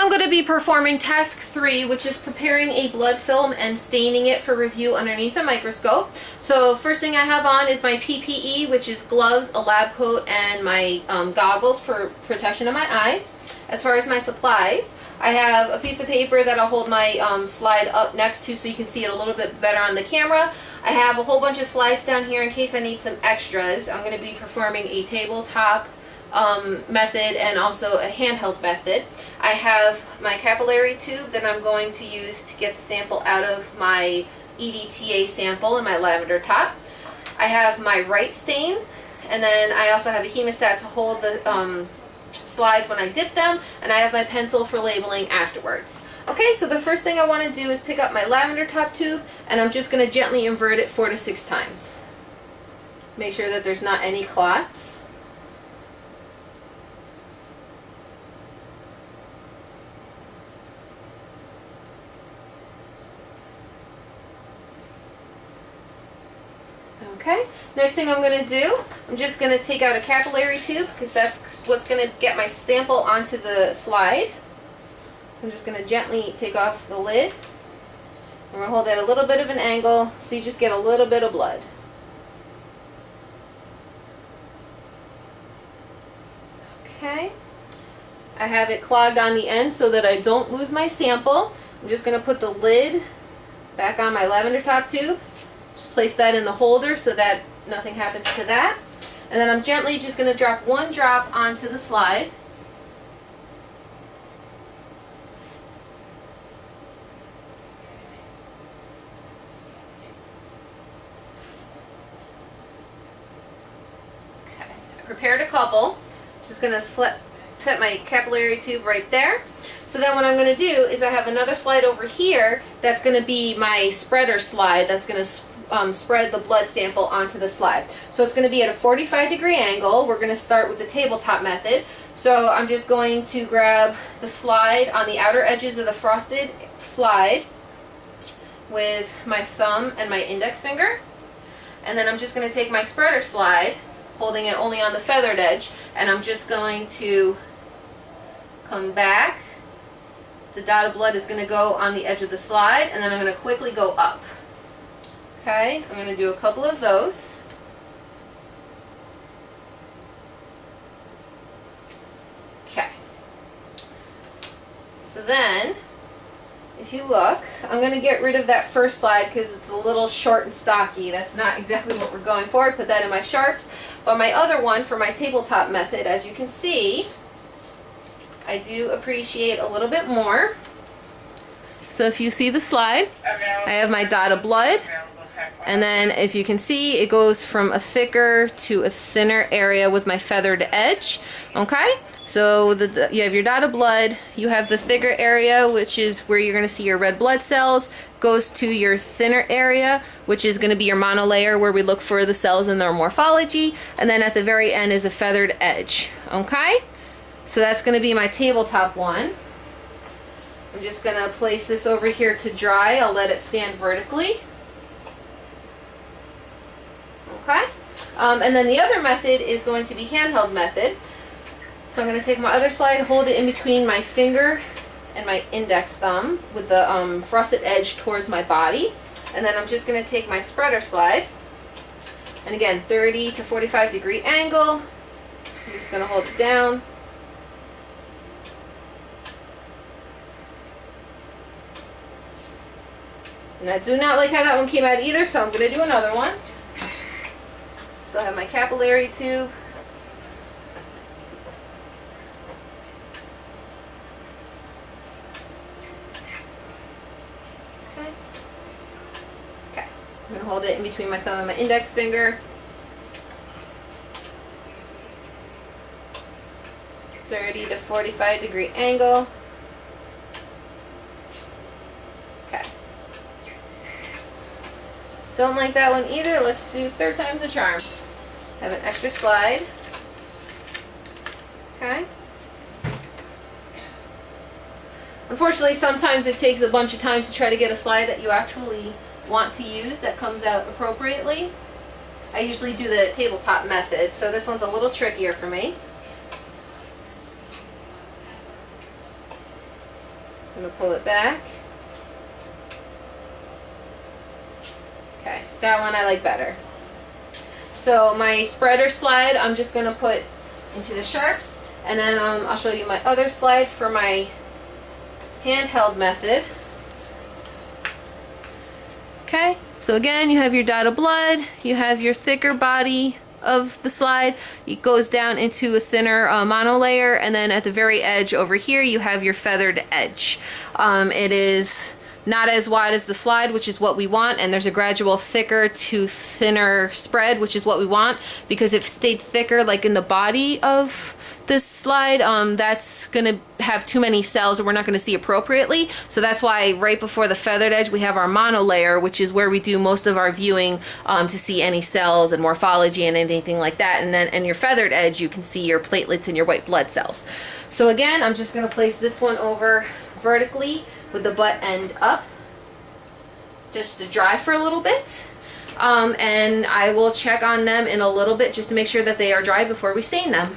I'm going to be performing task 3, which is preparing a blood film and staining it for review underneath a microscope. So first thing I have on is my PPE, which is gloves, a lab coat, and my goggles for protection of my eyes. As far as my supplies, I have a piece of paper that I'll hold my slide up next to so you can see it a little bit better on the camera. I have a whole bunch of slides down here in case I need some extras. I'm going to be performing a tabletop method and also a handheld method. I have my capillary tube that I'm going to use to get the sample out of my EDTA sample in my lavender top. I have my right stain, and then I also have a hemostat to hold the slides when I dip them, and I have my pencil for labeling afterwards. Okay, so the first thing I want to do is pick up my lavender top tube, and I'm just going to gently invert it 4 to 6 times. Make sure that there's not any clots. Okay, next thing I'm going to do, I'm just going to take out a capillary tube because that's what's going to get my sample onto the slide. So I'm just going to gently take off the lid. We're going to hold at a little bit of an angle so you just get a little bit of blood. Okay, I have it clogged on the end so that I don't lose my sample. I'm just going to put the lid back on my lavender top tube. Just place that in the holder so that nothing happens to that. And then I'm gently just going to drop 1 drop onto the slide. Okay, I prepared a couple. Just going to set my capillary tube right there. So then what I'm going to do is I have another slide over here that's going to be my spreader slide that's going to spread the blood sample onto the slide. So it's going to be at a 45-degree angle. We're going to start with the tabletop method. So I'm just going to grab the slide on the outer edges of the frosted slide with my thumb and my index finger. And then I'm just going to take my spreader slide, holding it only on the feathered edge, and I'm just going to come back. The dot of blood is going to go on the edge of the slide, and then I'm going to quickly go up. Okay, I'm going to do a couple of those. Okay. So then, if you look, I'm going to get rid of that first slide because it's a little short and stocky. That's not exactly what we're going for. Put that in my sharps. But my other one for my tabletop method, as you can see, I do appreciate a little bit more. So if you see the slide, I have my dot of blood. And then if you can see, it goes from a thicker to a thinner area with my feathered edge. Okay? So you have your dot of blood, you have the thicker area, which is where you're going to see your red blood cells, goes to your thinner area, which is going to be your monolayer, where we look for the cells in their morphology, and then at the very end is a feathered edge. Okay? So that's going to be my tabletop one. I'm just going to place this over here to dry. I'll let it stand vertically. Okay? And then the other method is going to be handheld method. So I'm going to take my other slide, hold it in between my finger and my index thumb with the frosted edge towards my body. And then I'm just going to take my spreader slide. And again, 30 to 45-degree angle. I'm just going to hold it down. And I do not like how that one came out either, so I'm going to do another one. Still have my capillary tube. Okay. I'm going to hold it in between my thumb and my index finger. 30 to 45-degree angle. Okay. Don't like that one either. Let's do 3rd time's the charm. Have an extra slide. Okay. Unfortunately, sometimes it takes a bunch of times to try to get a slide that you actually want to use that comes out appropriately. I usually do the tabletop method, so this one's a little trickier for me. I'm going to pull it back. Okay, that one I like better. So my spreader slide I'm just going to put into the sharps, and then I'll show you my other slide for my handheld method. Okay, so again you have your dot of blood, you have your thicker body of the slide, it goes down into a thinner monolayer, and then at the very edge over here you have your feathered edge. It is not as wide as the slide, which is what we want, and there's a gradual thicker to thinner spread, which is what we want, because if it stayed thicker like in the body of this slide, that's going to have too many cells and we're not going to see appropriately. So that's why right before the feathered edge we have our monolayer, which is where we do most of our viewing to see any cells and morphology and anything like that. And then in your feathered edge you can see your platelets and your white blood cells. So again, I'm just going to place this one over vertically with the butt end up just to dry for a little bit. And I will check on them in a little bit just to make sure that they are dry before we stain them.